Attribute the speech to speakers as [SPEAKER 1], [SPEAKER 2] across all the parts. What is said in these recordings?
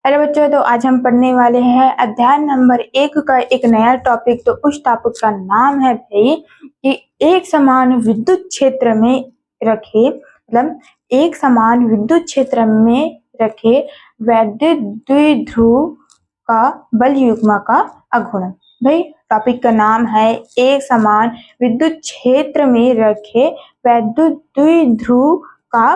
[SPEAKER 1] Hello बच्चों, तो आज हम पढ़ने वाले हैं अध्याय नंबर 1 का एक नया टॉपिक। तो उस टॉपिक का नाम है भाई कि एक समान विद्युत क्षेत्र में रखे मतलब एक समान विद्युत क्षेत्र में रखे वैद्युत द्विध्रुव का बल युग्म का अघूर्ण। भाई टॉपिक का नाम है एक समान विद्युत क्षेत्र में रखे वैद्युत द्विध्रुव का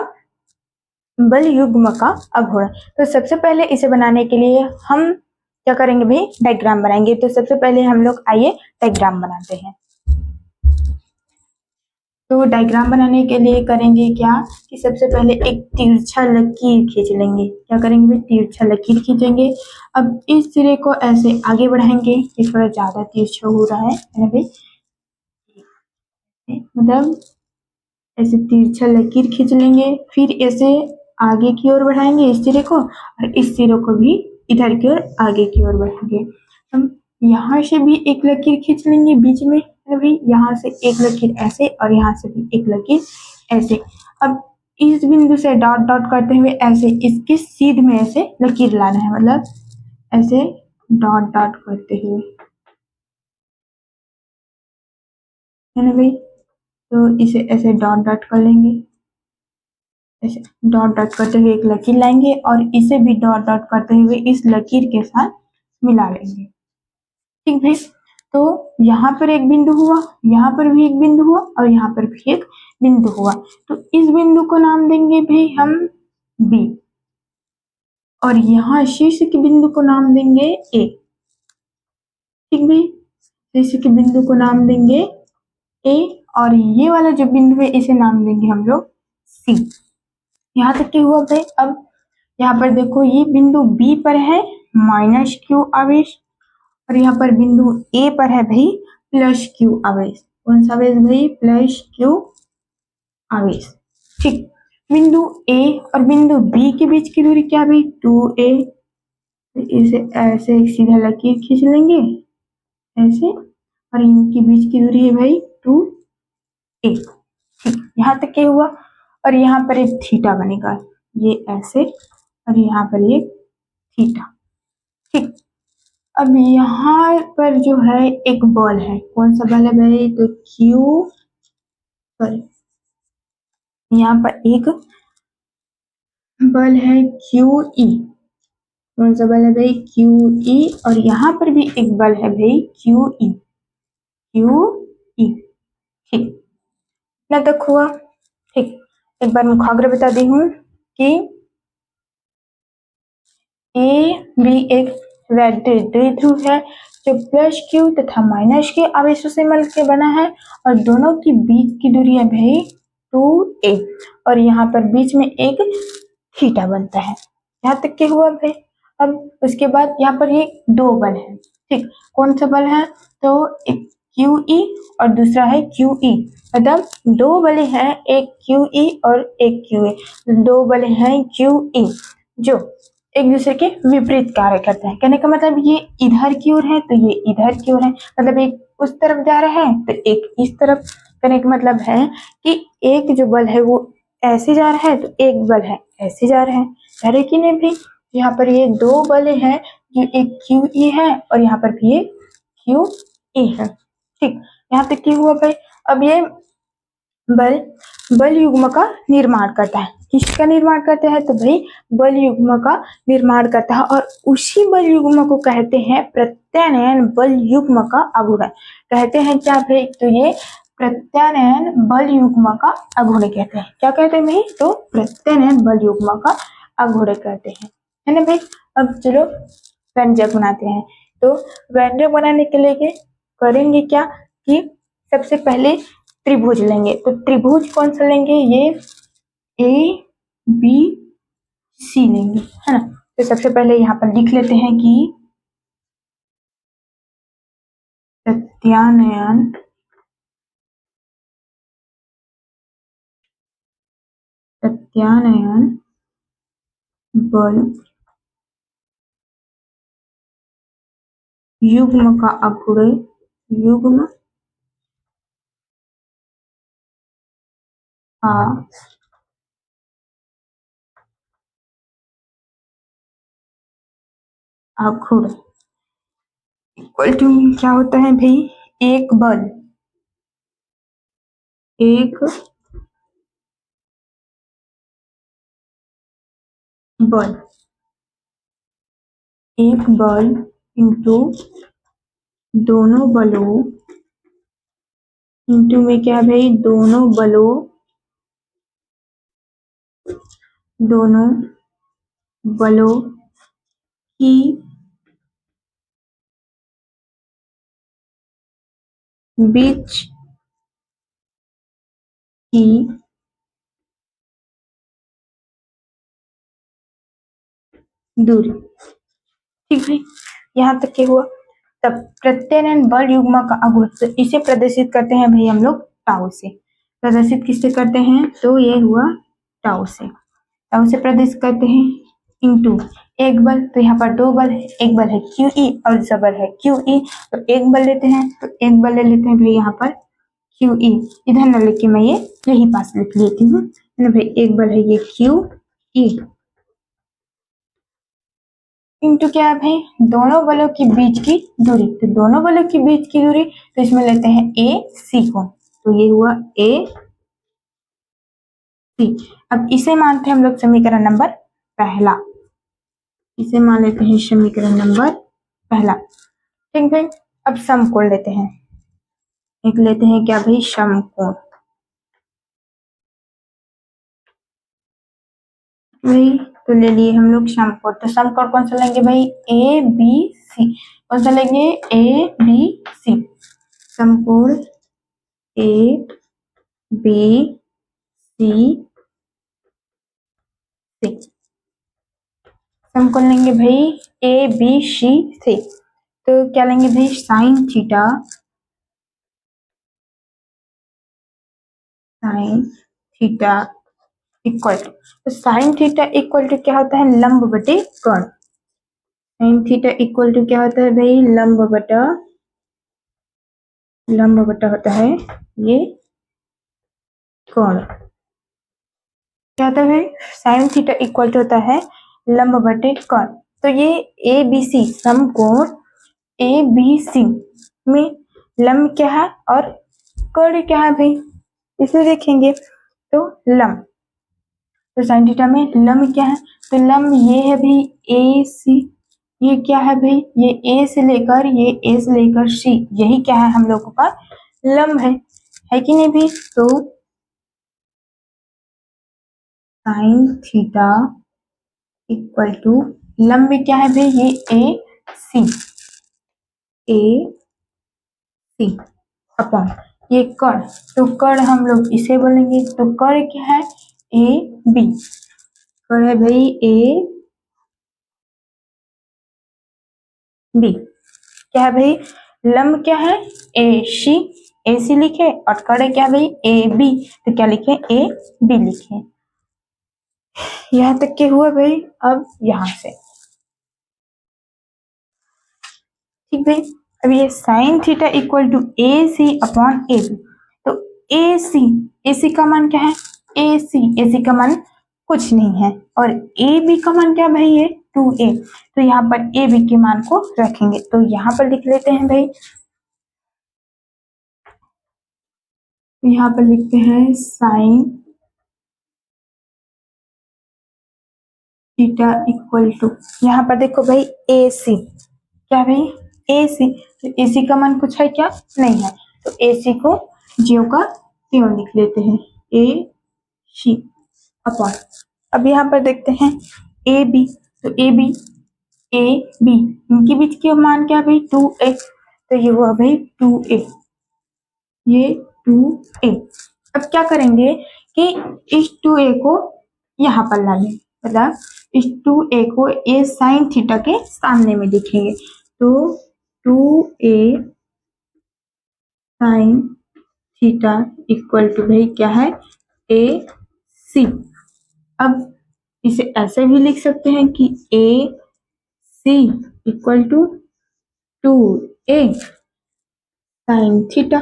[SPEAKER 1] बल युग्म का अघूर्ण। तो सबसे पहले इसे बनाने के लिए हम क्या करेंगे भाई, डायग्राम बनाएंगे। तो सबसे पहले हम लोग आइए डायग्राम बनाते हैं। तो डायग्राम बनाने के लिए करेंगे क्या कि सबसे पहले एक तिरछा लकीर खींच लेंगे। क्या करेंगे भाई, तिरछा लकीर खींचेंगे। अब इस सिरे को ऐसे आगे बढ़ाएंगे, ये थोड़ा ज्यादा तिरछा हो रहा है भाई, मतलब ऐसे तिरछा लकीर खींच लेंगे। फिर ऐसे आगे की ओर बढ़ाएंगे इस सिरे को, और इस सिरे को भी इधर की ओर आगे की ओर बढ़ाएंगे। हम यहाँ से भी एक लकीर खींच लेंगे बीच में, अभी यहाँ से एक लकीर ऐसे और यहाँ से भी एक लकीर ऐसे। अब इस बिंदु से डॉट डॉट करते हुए ऐसे इसके सीध में ऐसे लकीर लाना है, मतलब ऐसे डॉट डॉट करते हुए, है ना भाई। तो इसे ऐसे डॉट डॉट कर लेंगे, ऐसे डॉट डॉट करते हुए एक लकीर लाएंगे और इसे भी डॉट डॉट करते हुए इस लकीर के साथ मिला लेंगे। ठीक भाई, तो यहाँ पर एक बिंदु हुआ, यहाँ पर भी एक बिंदु हुआ और यहाँ पर भी एक बिंदु हुआ। तो इस बिंदु को नाम देंगे भाई हम बी, और यहाँ शीर्ष के बिंदु को नाम देंगे ए। ठीक भाई, शीर्ष के बिंदु को नाम देंगे ए, और ये वाला जो बिंदु है इसे नाम देंगे हम लोग सी। यहाँ तक क्या हुआ भाई। अब यहाँ पर देखो, ये बिंदु बी पर है माइनस क्यू आवेश, और यहाँ पर बिंदु ए पर है भाई प्लस क्यू आवेश। कौन सा आवेश भाई, प्लस क्यू आवेश। ठीक, बिंदु ए और बिंदु बी के बीच की दूरी क्या भाई, 2a। इसे ऐसे एक सीधा लकीर खींच लेंगे ऐसे, और इनके बीच की दूरी है भाई 2a। ठीक, यहाँ तक क्या हुआ। और यहाँ पर एक थीटा बनेगा, ये ऐसे, और यहाँ पर ये थीटा। ठीक, अब यहाँ पर जो है एक बल है, कौन सा बल है भाई, तो क्यू, सॉरी, यहाँ पर एक बल है क्यू ई। कौन सा बल है भाई, क्यू ई, और यहाँ पर भी एक बल है भाई क्यू ई, क्यू ई। ठीक, इतना तक हुआ। ठीक, एक बार मुखाग्र बता दी हूँ कि ए बी एक वैद्युत द्विध्रुव है जो प्लस क्यू तथा माइनस के आवेशों से मिलकर बना है, और दोनों के बीच की दूरी है भाई 2a, और यहाँ पर बीच में एक थीटा बनता है। यहाँ तक के हुआ भाई। अब उसके बाद यहाँ पर ये दो बल है। ठीक, कौन सा बल है, तो एक क्यू ई और दूसरा है क्यू ई, मतलब दो बल हैं, एक क्यू ई और एक क्यू ए। दो बल हैं क्यू ई जो एक दूसरे के विपरीत कार्य करते हैं। कहने का मतलब ये इधर की ओर है तो ये इधर की ओर है, मतलब एक उस तरफ जा रहा है तो एक इस तरफ। कहने का मतलब है कि एक जो बल है वो ऐसे जा रहा है तो एक बल है ऐसे जा रहा है। कह रहे कि नहीं भाई, यहाँ पर ये दो बल हैं, जो एक क्यू ई है और यहाँ पर भी ये क्यू ई है। ठीक, यहाँ तक क्या हुआ भाई। अब ये बल बल युग्म का निर्माण करता है। किसका निर्माण करता है, तो भाई बल युग्म का निर्माण करता है, और उसी बल युग्म को कहते हैं प्रत्यानयन बल युग्म का अघूर्ण। कहते हैं क्या भाई, तो ये प्रत्यानयन बल युग्म का अघूर्ण कहते हैं। क्या कहते हैं भाई, तो प्रत्यानयन बल युग्म का अघूर्ण कहते हैं, है ना भाई। अब चलो व्यंजक बनाते हैं। तो व्यंजक बनाने के लिए करेंगे क्या कि सबसे पहले त्रिभुज लेंगे। तो त्रिभुज कौन सा लेंगे, ये ए बी सी लेंगे, है ना। तो सबसे पहले यहाँ पर लिख लेते हैं कि प्रत्यानयन प्रत्यानयन बल युग्म का अघूर्ण, युग्म का आखुड़ इक्वल टू क्या होता है भाई, एक बल, एक बल, एक बल इंटू दोनों बलों, इंटू में क्या है भाई, दोनों बलों, दोनों बलों की बीच की दूरी। ठीक है, यहाँ तक क्या हुआ। तब प्रत्येक बल युग्म का अगुण, तो इसे प्रदर्शित करते हैं भाई हम लोग टाउ से। प्रदर्शित किससे करते हैं, तो ये हुआ टाउ से। टाउ से प्रदर्शित करते हैं इंटू एक बल, तो यहाँ पर दो बल है, एक बल है क्यू ई और दूसरा बल है क्यू ई, तो एक बल लेते हैं, तो एक बल ले लेते हैं भाई यहाँ पर क्यू ई, इधर न लिख के मैं ये यही पास लिख लेती हूँ ना भाई, एक बल है ये क्यू ई इंटू क्या है भाई, दोनों बलों के बीच की दूरी, तो दोनों बलों के बीच की दूरी, तो इसमें लेते हैं ए सी को, तो ये हुआ ए सी। अब इसे मानते हैं हम लोग समीकरण नंबर पहला, इसे मान लेते हैं समीकरण नंबर पहला। ठीक भाई, अब समकोण लेते हैं, एक लेते हैं क्या भाई, समकोण। भाई तो ले लिए हम लोग समकोण, तो समकोण कौन सा लेंगे भाई, ए बी सी, कौन सा लेंगे, ए बी सी, समकोण ए बी सी से, समकोण लेंगे भाई ए बी सी से, तो क्या लेंगे भाई, sine theta, sine theta equal to, तो साइन थीटा इक्वल टू क्या होता है, लंब बटे कोण। साइन थीटा इक्वल टू क्या होता है भाई, लंब बटा होता है ये कोण। क्या होता है, साइन थीटा इक्वल टू होता है लंब बटे कोण। तो ये ए बी सी समकोण ए बी सी में लंब क्या है और कोण क्या है भाई, इसे देखेंगे। तो लंब, तो साइन थीटा में लंब क्या है, तो लंब ये है भाई ए सी, ये क्या है भाई, ये ए से लेकर सी, यही क्या है हम लोगों का लंब है कि नहीं भाई। तो साइन थीटा इक्वल टू लंब क्या है भाई, ये ए सी अपॉन ये कर्ण, तो कर्ण हम लोग इसे बोलेंगे, तो कर्ण क्या है, ए बी, कर्ण है भाई ए बी, क्या है भाई, लंब क्या है ए सी लिखे, और कर्ण क्या है भाई ए बी, तो क्या लिखे, ए बी लिखे। यहाँ तक के हुआ भाई। अब यहाँ से ठीक भाई, अब ये sine theta equal to A C upon A B, तो ए सी का मान क्या है, ए सी का मान कुछ नहीं है, और ए बी का मान क्या भाई, ये 2a, तो यहाँ पर ए बी के मान को रखेंगे, तो यहाँ पर लिख लेते हैं भाई, यहाँ पर लिखते हैं साइन थीटा इक्वल टू, यहाँ पर देखो भाई ए सी, क्या भाई ए सी, तो ए सी का मान कुछ है क्या, नहीं है, तो ए सी को ज्यों का त्यों लिख लेते हैं, ए सी अपॉन, अब यहाँ पर देखते हैं ए बी, तो ए बी इनके बीच के मान क्या भाई 2a, तो ये हुआ भाई 2a, ये 2a। अब क्या करेंगे कि इस 2a को यहाँ पर ला लें, मतलब इस 2a को ए साइन थीटा के सामने में लिखेंगे, तो 2a sine theta equal to भाई क्या है, ए सी। अब इसे ऐसे भी लिख सकते हैं कि A C equal to 2a sine theta,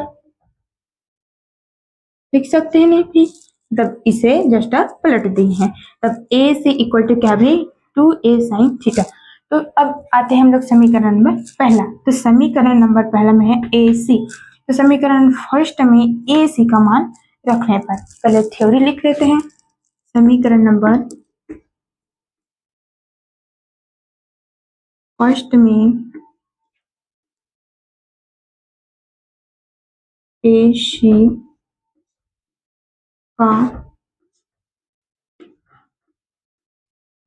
[SPEAKER 1] लिख सकते हैं नहीं भी, तब इसे जस्ट पलट दी है, तब ए सी इक्वल टू क्या भी 2a साइन थीटा, तो अब आते हैं हम लोग समीकरण नंबर पहला। तो समीकरण नंबर पहला में है ए सी। तो समीकरण फर्स्ट में ए सी का मान रखने पर पहले थ्योरी लिख लेते हैं। समीकरण नंबर फर्स्ट में ए सी का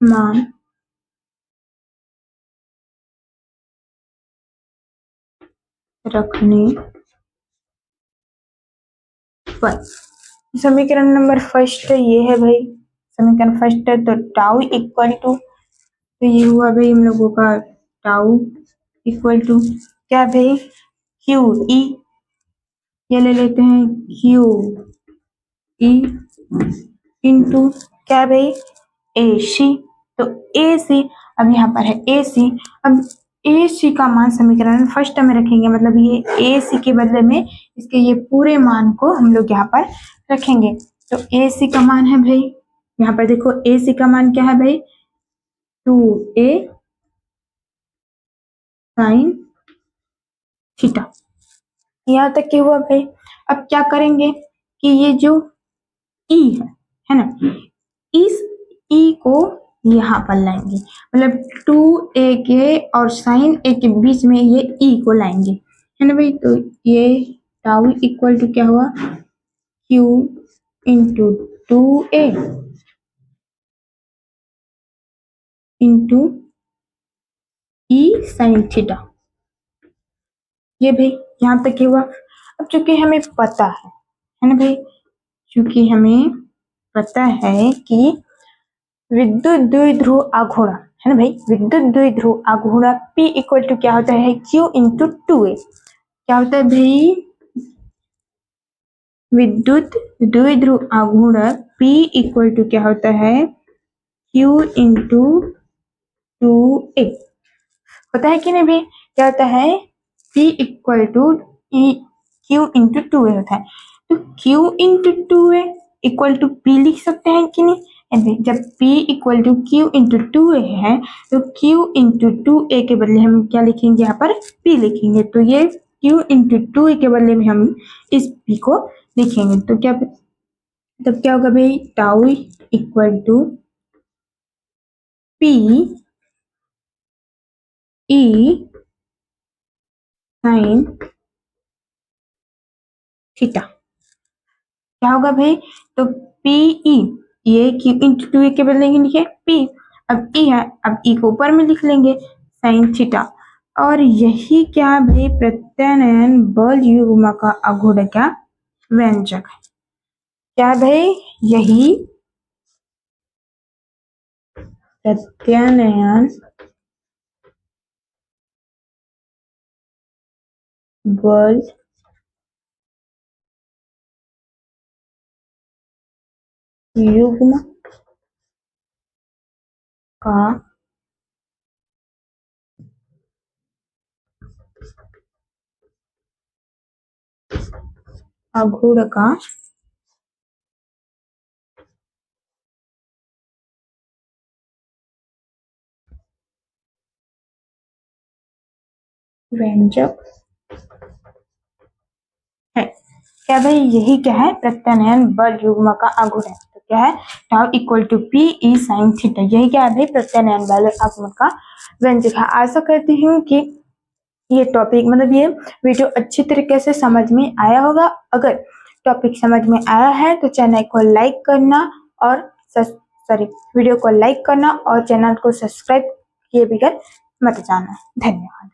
[SPEAKER 1] मान रखने पर समीकरण नंबर फर्स्ट ये है भाई, समीकरण फर्स्ट है तो टाउ इक्वल टू, तो ये हुआ भाई हम लोगों का टाउ इक्वल टू क्या भाई, क्यू ई, ये ले लेते हैं क्यू ई इंटू क्या भाई ए सी। तो ए सी, अब यहाँ पर है ए सी, अब ए सी का मान समीकरण फर्स्ट में रखेंगे, मतलब ये ए सी के बदले में इसके ये पूरे मान को हम लोग यहाँ पर रखेंगे। तो ए सी का मान है भाई, यहाँ पर देखो ए सी का मान क्या है भाई, 2a साइन थीटा। यहाँ तक के हुआ भाई। अब क्या करेंगे कि ये जो ई है ना, इस ई को यहाँ पर लाएंगे, मतलब 2a के और साइन ए के बीच में ये ई को लाएंगे, है ना भाई। तो ये टाउ इक्वल टू क्या हुआ, क्यू इंटू 2a इंटू ई साइन थीटा। ये भाई यहाँ तक हुआ। अब चूंकि हमें पता है ना भाई, चूंकि हमें पता है कि विद्युत द्विध्रुव आघूर्ण, है ना भाई, विद्युत द्विध्रुव आघूर्ण P इक्वल टू क्या होता है, Q इंटू 2a। क्या होता है भाई, विद्युत द्विध्रुव आघूर्ण P इक्वल टू क्या होता है, Q इंटू 2a। पता है कि नहीं भाई, क्या होता है, P equal to Q into 2a होता है। तो Q into 2a equal to P लिख सकते हैं कि नहीं, जब P equal to Q into 2a है तो Q इंटू 2a के बदले हम क्या लिखेंगे, यहाँ पर P लिखेंगे। तो ये Q इंटू 2a के बदले में हम इस P को लिखेंगे। तो क्या, तब क्या होगा भाई, tau equal to P E sine theta. क्या होगा भाई, तो पीई, ये क्यू इंटू 2 के बदले लिखे पी, अब ई है, अब ई को ऊपर में लिख लेंगे साइन थीटा। और यही क्या भाई, प्रत्यानयन बल युग्म का आघूर्ण क्या व्यंजक है। क्या भाई, यही प्रत्यानयन बल युग्म का आघूर्ण का व्यंजक है। क्या भाई, यही क्या है, प्रत्यानयन बल युग्म का आघूर्ण है। तो क्या है, tau equal to P E sine theta, यही क्या है भाई, प्रत्यानयन बल आघूर्ण का व्यंजक है। आशा करती हूँ कि ये टॉपिक, मतलब ये वीडियो अच्छी तरीके से समझ में आया होगा। अगर टॉपिक समझ में आया है तो चैनल को लाइक करना और वीडियो को लाइक करना और चैनल को सब्सक्राइब किए बगैर मत जाना। धन्यवाद।